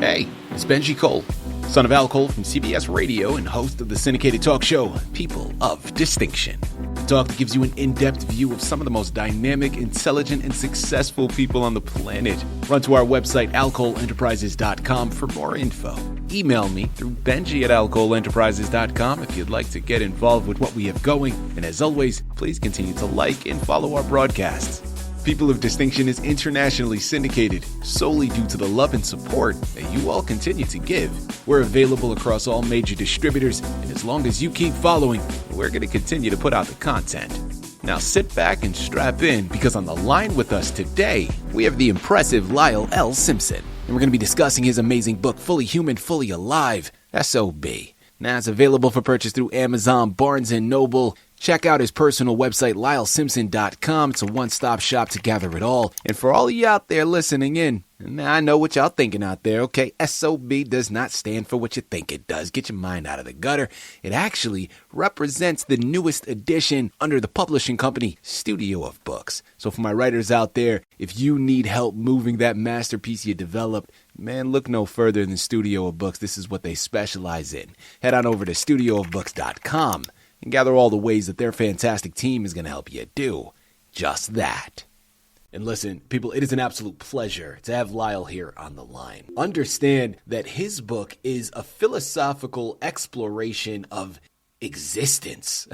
Hey, it's Benji Cole, son of Al Cole from CBS Radio and host of the syndicated talk show, People of Distinction. The talk that gives you an in-depth view of some of the most dynamic, intelligent, and successful people on the planet. Run to our website, alcoleenterprises.com for more info. Email me through benji@alcoleenterprises.com if you'd like to get involved with what we have going. And as always, please continue to like and follow our broadcasts. People of Distinction is internationally syndicated solely due to the love and support that you all continue to give. We're available across all major distributors, and as long as you keep following, we're going to continue to put out the content. Now sit back and strap in, because on the line with us today, we have the impressive Lyle L. Simpson, and we're going to be discussing his amazing book, Fully Human, Fully Alive, S.O.B. Now it's available for purchase through Amazon, Barnes & Noble. Check out his personal website, LyleSimpson.com. It's a one-stop shop to gather it all. And for all of you out there listening in, and I know what y'all thinking out there, okay? SOB does not stand for what you think it does. Get your mind out of the gutter. It actually represents the newest edition under the publishing company, Studio of Books. So for my writers out there, if you need help moving that masterpiece you developed, man, look no further than Studio of Books. This is what they specialize in. Head on over to studioofbooks.com. and gather all the ways that their fantastic team is going to help you do just that. And listen, people, it is an absolute pleasure to have Lyle here on the line. Understand that his book is a philosophical exploration of existence.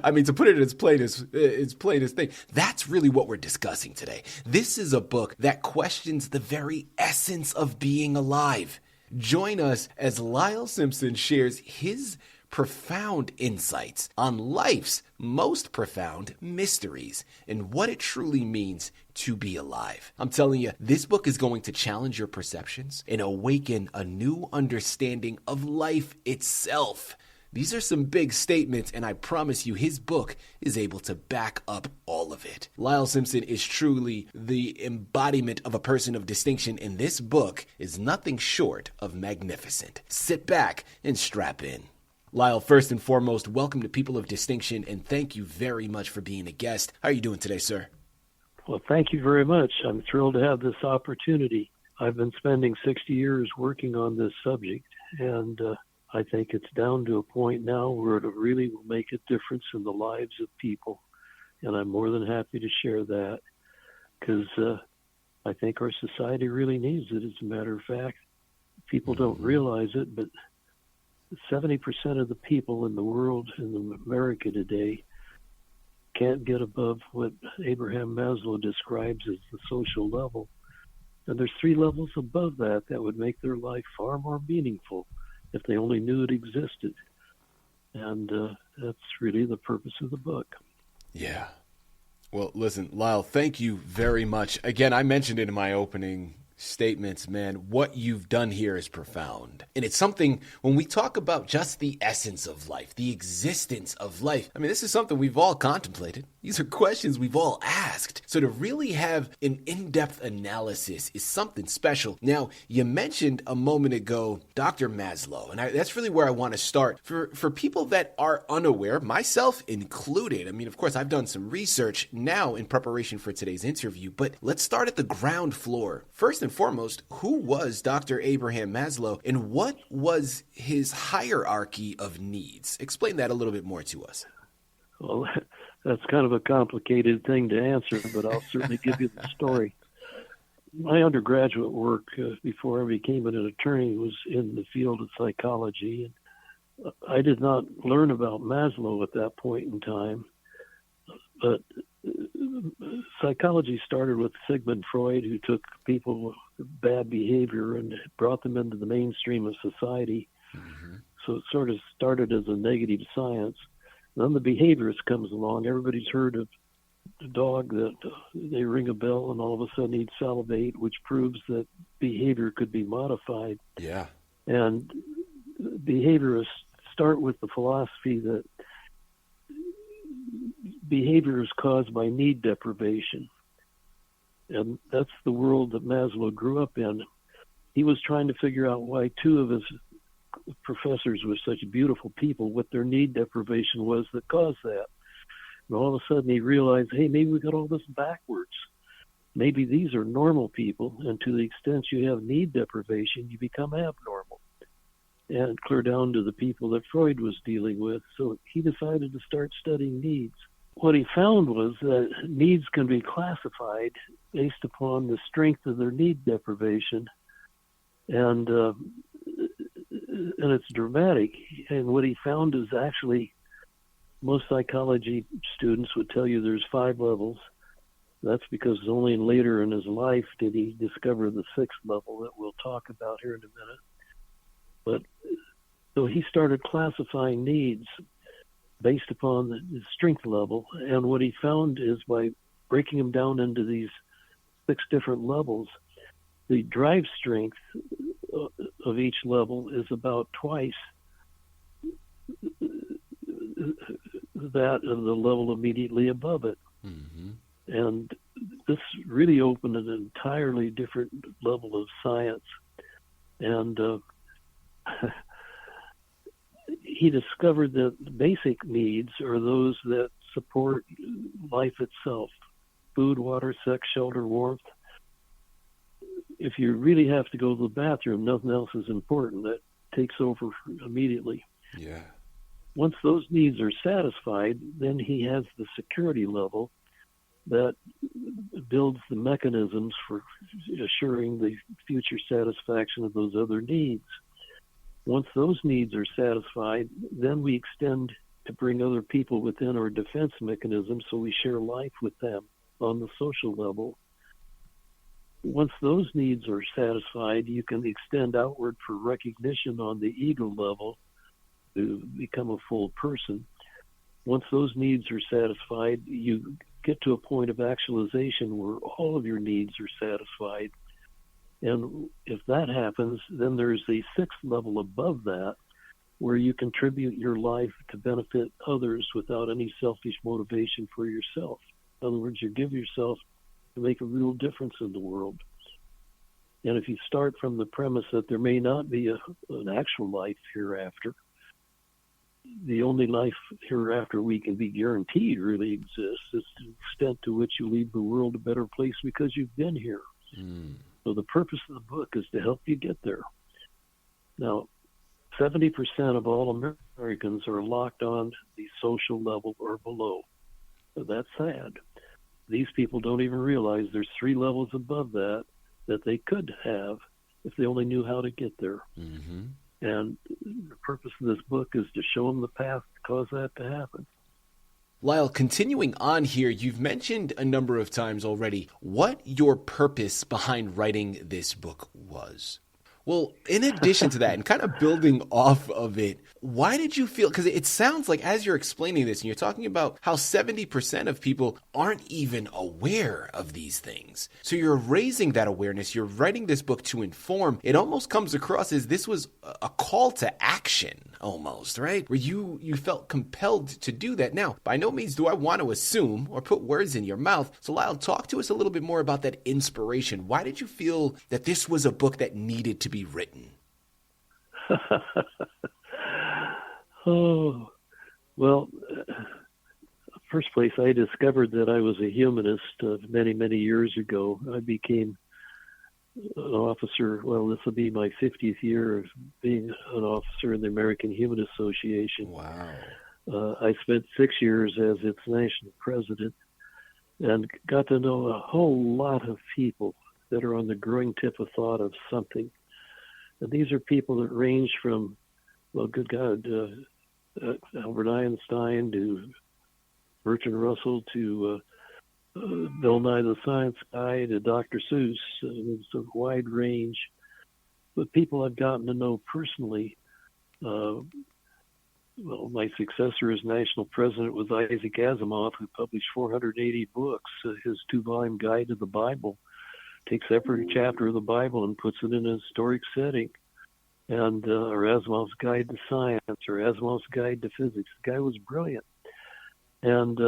I mean, to put it as plain as thing, that's really what we're discussing today. This is a book that questions the very essence of being alive. Join us as Lyle Simpson shares his profound insights on life's most profound mysteries and what it truly means to be alive. I'm telling you, this book is going to challenge your perceptions and awaken a new understanding of life itself. These are some big statements, and I promise you his book is able to back up all of it. Lyle Simpson is truly the embodiment of a person of distinction, and this book is nothing short of magnificent. Sit back and strap in. Lyle, first and foremost, welcome to People of Distinction, and thank you very much for being a guest. How are you doing today, sir? Well, thank you very much. I'm thrilled to have this opportunity. I've been spending 60 years working on this subject, and I think it's down to a point now where it really will make a difference in the lives of people, and I'm more than happy to share that because I think our society really needs it. As a matter of fact, people don't realize it, but 70% of the people in the world, in America today, can't get above what Abraham Maslow describes as the social level. And there's 3 levels above that that would make their life far more meaningful if they only knew it existed. And that's really the purpose of the book. Yeah. Well, listen, Lyle, thank you very much. Again, I mentioned it in my opening statements, man. What you've done here is profound. And it's something, when we talk about just the essence of life, the existence of life, I mean, this is something we've all contemplated. These are questions we've all asked. So to really have an in-depth analysis is something special. Now, you mentioned a moment ago Dr. Maslow, and that's really where I want to start. For people that are unaware, myself included, I mean, of course, I've done some research now in preparation for today's interview, but let's start at the ground floor. First and foremost, who was Dr. Abraham Maslow, and what was his hierarchy of needs? Explain that a little bit more to us. Well, that's kind of a complicated thing to answer, but I'll certainly give you the story. My undergraduate work before I became an attorney was in the field of psychology. And I did not learn about Maslow at that point in time, but psychology started with Sigmund Freud, who took people with bad behavior and brought them into the mainstream of society. Mm-hmm. So it sort of started as a negative science. Then the behaviorist comes along. Everybody's heard of the dog that they ring a bell and all of a sudden he'd salivate, which proves that behavior could be modified. Yeah. And behaviorists start with the philosophy that behavior is caused by need deprivation. And that's the world that Maslow grew up in. He was trying to figure out why 2 of his professors were such beautiful people, what their need deprivation was that caused that. And all of a sudden he realized, hey, maybe we got all this backwards. maybe these are normal people, and to the extent you have need deprivation, you become abnormal. And clear down to the people that Freud was dealing with. So he decided to start studying needs. What he found was that needs can be classified based upon the strength of their need deprivation, and it's dramatic. And what he found is actually most psychology students would tell you there's 5 levels. That's because only later in his life did he discover the 6th level that we'll talk about here in a minute. But so he started classifying needs based upon the strength level. And what he found is by breaking them down into these 6 different levels, the drive strength of each level is about twice that of the level immediately above it. Mm-hmm. And this really opened an entirely different level of science. And he discovered that basic needs are those that support life itself: food, water, sex, shelter, warmth. If you really have to go to the bathroom, nothing else is important. That takes over immediately. Yeah. Once those needs are satisfied, then he has the security level that builds the mechanisms for assuring the future satisfaction of those other needs. Once those needs are satisfied, then we extend to bring other people within our defense mechanism, so we share life with them on the social level. Once those needs are satisfied, you can extend outward for recognition on the ego level to become a full person. Once those needs are satisfied, you get to a point of actualization where all of your needs are satisfied. And if that happens, then there's a 6th level above that where you contribute your life to benefit others without any selfish motivation for yourself. In other words, you give yourself to make a real difference in the world. And if you start from the premise that there may not be an actual life hereafter, the only life hereafter we can be guaranteed really exists is the extent to which you leave the world a better place because you've been here. Mm. So the purpose of the book is to help you get there. Now, 70% of all Americans are locked on the social level or below. So that's sad. These people don't even realize there's 3 levels above that they could have if they only knew how to get there. Mm-hmm. And the purpose of this book is to show them the path to cause that to happen. Lyle, continuing on here, you've mentioned a number of times already what your purpose behind writing this book was. Well, in addition to that, and kind of building off of it, why did you feel, because it sounds like as you're explaining this and you're talking about how 70% of people aren't even aware of these things. So you're raising that awareness, you're writing this book to inform. It almost comes across as this was a call to action almost, right? Where you felt compelled to do that. Now, by no means do I want to assume or put words in your mouth. So Lyle, talk to us a little bit more about that inspiration. Why did you feel that this was a book that needed to be written? Oh, well, first place, I discovered that I was a humanist many, many years ago. I became an officer. Well, this will be my 50th year of being an officer in the American Humanist Association. Wow. I spent 6 years as its national president and got to know a whole lot of people that are on the growing tip of thought of something. And these are people that range from, well, good God, Albert Einstein to Bertrand Russell to Bill Nye the Science Guy to Dr. Seuss. It's a wide range. But people I've gotten to know personally, well, my successor as national president was Isaac Asimov, who published 480 books. His 2-volume guide to the Bible takes every chapter of the Bible and puts it in a historic setting. And or Asimov's Guide to Science, or Asimov's Guide to Physics. The guy was brilliant. And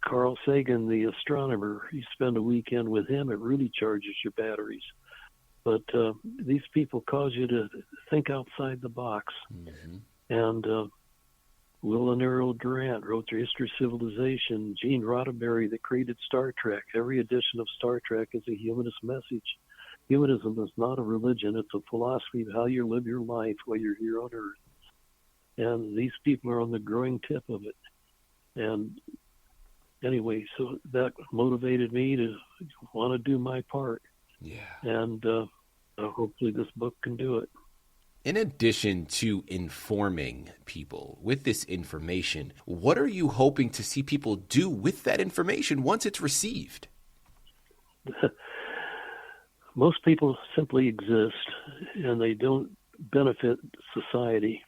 Carl Sagan, the astronomer, you spend a weekend with him, it really charges your batteries. But these people cause you to think outside the box. Mm-hmm. And Will and Errol Durant wrote The History of Civilization. Gene Roddenberry, that created Star Trek. Every edition of Star Trek is a humanist message. Humanism is not a religion. It's a philosophy of how you live your life while you're here on Earth. And these people are on the growing tip of it. And anyway, so that motivated me to want to do my part. Yeah. And hopefully this book can do it. In addition to informing people with this information, what are you hoping to see people do with that information once it's received? Most people simply exist, and they don't benefit society.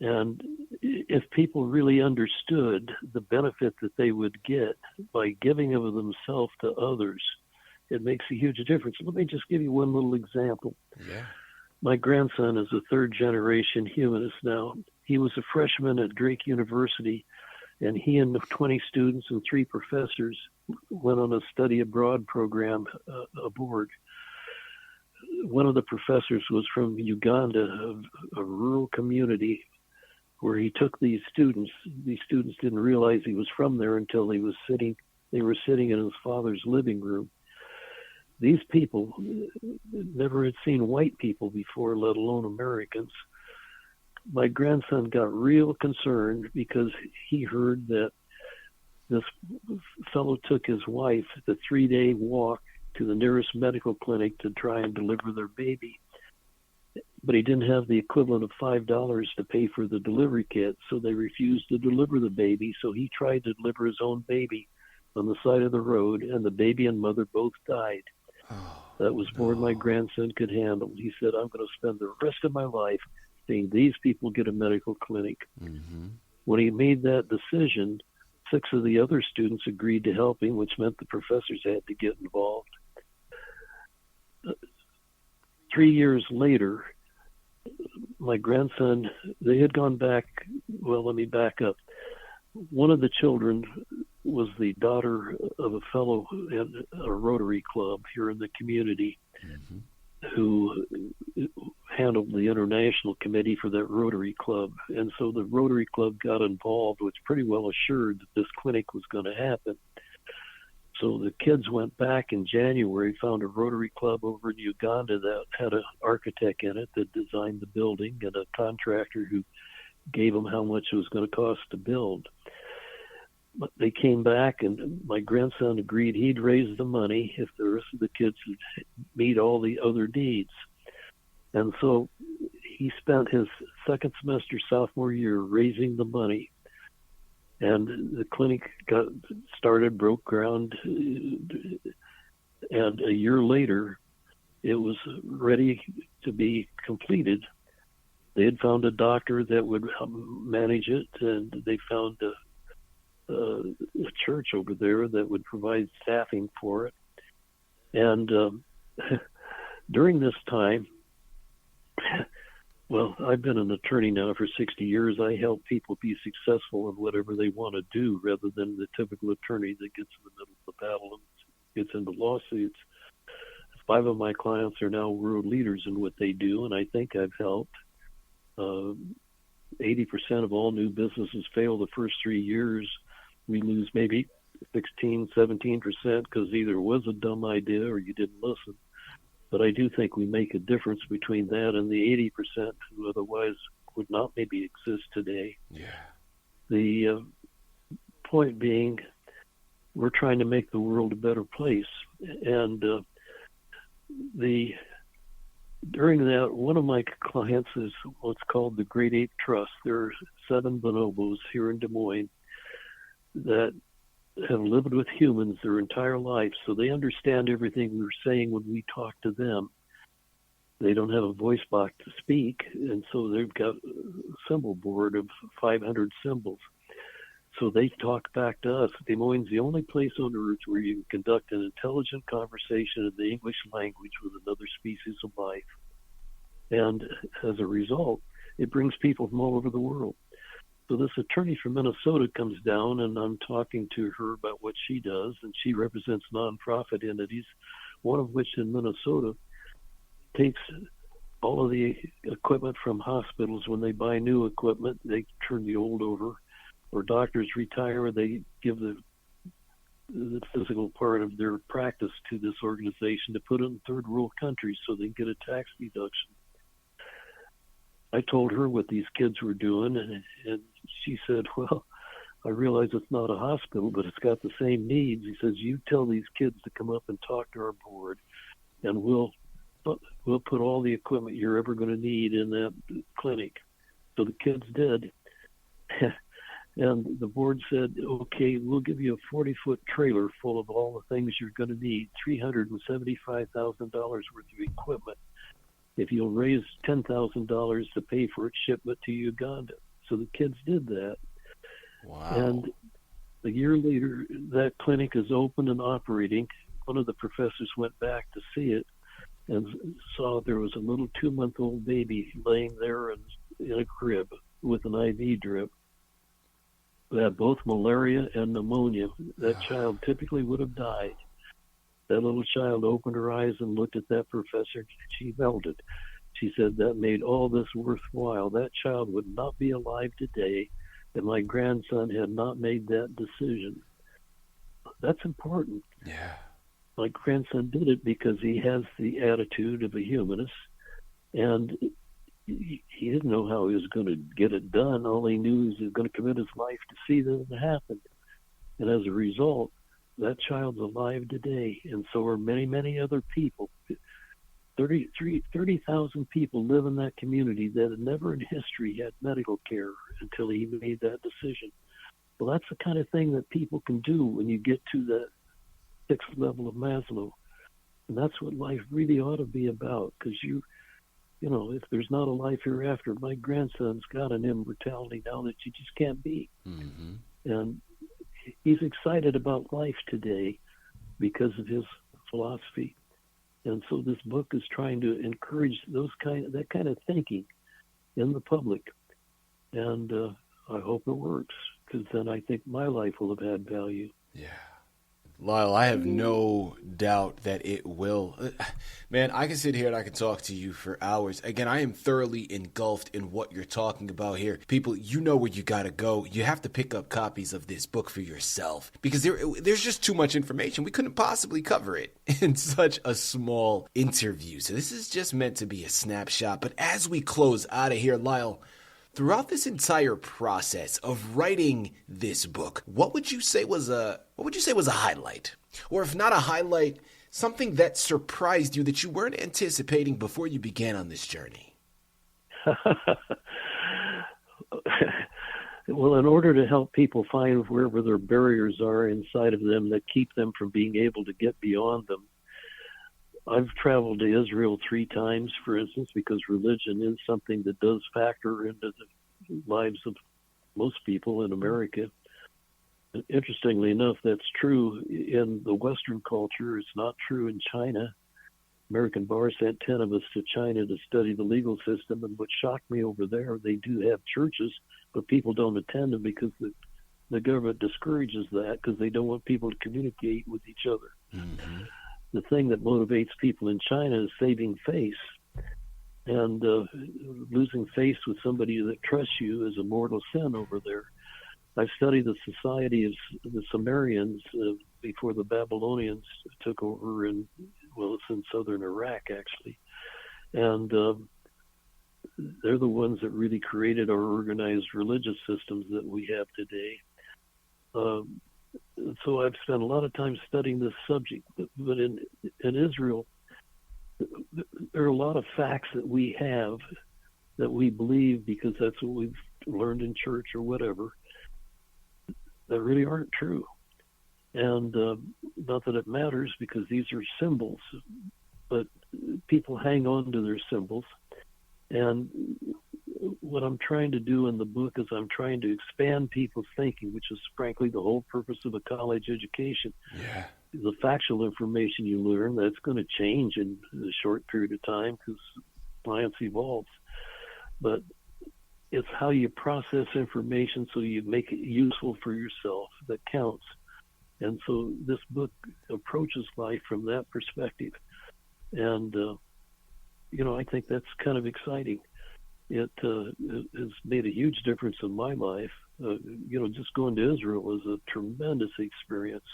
And if people really understood the benefit that they would get by giving of themselves to others, it makes a huge difference. Let me just give you one little example. Yeah. My grandson is a third-generation humanist now. He was a freshman at Drake University, and he and 20 students and 3 professors went on a study abroad program aboard. One of the professors was from Uganda, a rural community, where he took these students. These students didn't realize he was from there until they were sitting in his father's living room. These people never had seen white people before, let alone Americans. My grandson got real concerned because he heard that this fellow took his wife the 3-day walk to the nearest medical clinic to try and deliver their baby. But he didn't have the equivalent of $5 to pay for the delivery kit, so they refused to deliver the baby. So he tried to deliver his own baby on the side of the road, and the baby and mother both died. That was more than my grandson could handle. He said, I'm going to spend the rest of my life seeing these people get a medical clinic. Mm-hmm. When he made that decision, 6 of the other students agreed to help him, which meant the professors had to get involved. 3 years later, my grandson, they had gone back. Well, let me back up. One of the children was the daughter of a fellow in a Rotary Club here in the community, mm-hmm. who handled the international committee for that Rotary Club. And so the Rotary Club got involved, was pretty well assured that this clinic was going to happen. So the kids went back in January, found a Rotary Club over in Uganda that had an architect in it that designed the building and a contractor who gave them how much it was going to cost to build. But they came back, and my grandson agreed he'd raise the money if the rest of the kids would meet all the other needs. And so he spent his second semester sophomore year raising the money. And the clinic got started, broke ground, and a year later, it was ready to be completed. They had found a doctor that would manage it, and they found a church over there that would provide staffing for it. And during this time, well, I've been an attorney now for 60 years. I help people be successful in whatever they want to do rather than the typical attorney that gets in the middle of the battle and gets into lawsuits. 5 of my clients are now world leaders in what they do, and I think I've helped. 80% of all new businesses fail the first 3 years. We lose maybe 16, 17% because either it was a dumb idea or you didn't listen. But I do think we make a difference between that and the 80% who otherwise would not maybe exist today. Yeah. The point being, we're trying to make the world a better place. And during that, one of my clients is what's called the Great Ape Trust. There are 7 bonobos here in Des Moines that have lived with humans their entire life, so they understand everything we're saying when we talk to them. They don't have a voice box to speak, and so they've got a symbol board of 500 symbols. So they talk back to us. Des Moines is the only place on earth where you can conduct an intelligent conversation in the English language with another species of life. And as a result, it brings people from all over the world. So this attorney from Minnesota comes down, and I'm talking to her about what she does, and she represents nonprofit entities, one of which in Minnesota takes all of the equipment from hospitals, when they buy new equipment, they turn the old over, or doctors retire, they give the physical part of their practice to this organization to put it in third world countries so they can get a tax deduction. I told her what these kids were doing, and she said, well, I realize it's not a hospital, but it's got the same needs. He says, you tell these kids to come up and talk to our board, and we'll put all the equipment you're ever going to need in that clinic. So the kids did. And the board said, okay, we'll give you a 40-foot trailer full of all the things you're going to need, $375,000 worth of equipment, if you'll raise $10,000 to pay for its shipment to Uganda. So the kids did that. Wow. And a year later, that clinic is open and operating. One of the professors went back to see it and saw there was a little 2-month-old baby laying there in a crib with an IV drip. They had both malaria and pneumonia. That child typically would have died. That little child opened her eyes and looked at that professor. She melted. She said, that made all this worthwhile. That child would not be alive today if my grandson had not made that decision. That's important. Yeah. My grandson did it because he has the attitude of a humanist, and he didn't know how he was going to get it done. All he knew is he was going to commit his life to see that it happen. And as a result, that child's alive today, and so are many, many other people. 30,000 people live in that community that had never in history had medical care until he made that decision. Well, that's the kind of thing that people can do when you get to that 6th level of Maslow. And that's what life really ought to be about, because you know, if there's not a life hereafter, my grandson's got an immortality now that you just can't beat. Mm-hmm. And he's excited about life today because of his philosophy. And so this book is trying to encourage that kind of thinking in the public. And I hope it works, because then I think my life will have had value. Yeah. Lyle, I have no doubt that it will. Man, I can sit here and I can talk to you for hours. Again, I am thoroughly engulfed in what you're talking about here. People, you know where you got to go. You have to pick up copies of this book for yourself, because there's just too much information. We couldn't possibly cover it in such a small interview. So this is just meant to be a snapshot. But as we close out of here, Lyle, throughout this entire process of writing this book, what would you say was a highlight? Or if not a highlight, something that surprised you that you weren't anticipating before you began on this journey? Well, in order to help people find wherever their barriers are inside of them that keep them from being able to get beyond them, I've traveled to Israel 3 times, for instance, because religion is something that does factor into the lives of most people in America. Interestingly enough, that's true in the Western culture. It's not true in China. American Bar sent 10 of us to China to study the legal system, and what shocked me over there, they do have churches, but people don't attend them because the government discourages that, because they don't want people to communicate with each other. Mm-hmm. The thing that motivates people in China is saving face. And losing face with somebody that trusts you is a mortal sin over there. I studied the society of the Sumerians before the Babylonians took over it's in southern Iraq, actually. And they're the ones that really created our organized religious systems that we have today. So I've spent a lot of time studying this subject, but in Israel, there are a lot of facts that we have that we believe because that's what we've learned in church or whatever, that really aren't true. And not that it matters, because these are symbols, but people hang on to their symbols. And what I'm trying to do in the book is I'm trying to expand people's thinking, which is frankly the whole purpose of a college education. Yeah. The factual information you learn, that's going to change in a short period of time because science evolves. But it's how you process information so you make it useful for yourself that counts. And so this book approaches life from that perspective. And I think that's kind of exciting. It has made a huge difference in my life. Just going to Israel was a tremendous experience.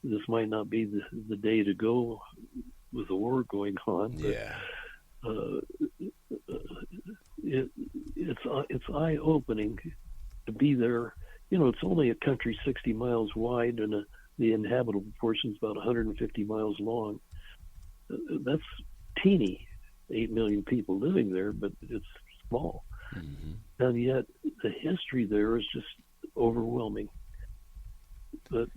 This might not be the day to go with the war going on, but it's eye-opening to be there. It's only a country 60 miles wide, and the inhabitable portion is about 150 miles long. That's teeny, 8 million people living there, but it's small. Mm-hmm. And yet the history there is just overwhelming. But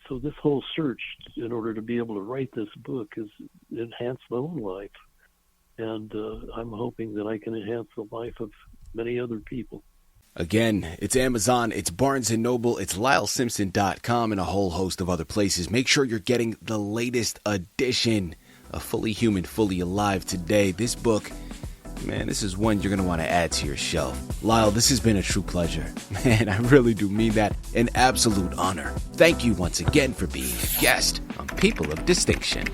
so this whole search, in order to be able to write this book, has enhanced my own life. And I'm hoping that I can enhance the life of many other people. Again, it's Amazon, it's Barnes & Noble, it's LyleSimpson.com, and a whole host of other places. Make sure you're getting the latest edition of Fully Human, Fully Alive today. This book, man, this is one you're going to want to add to your shelf. Lyle, this has been a true pleasure. Man, I really do mean that. An absolute honor. Thank you once again for being a guest on People of Distinction.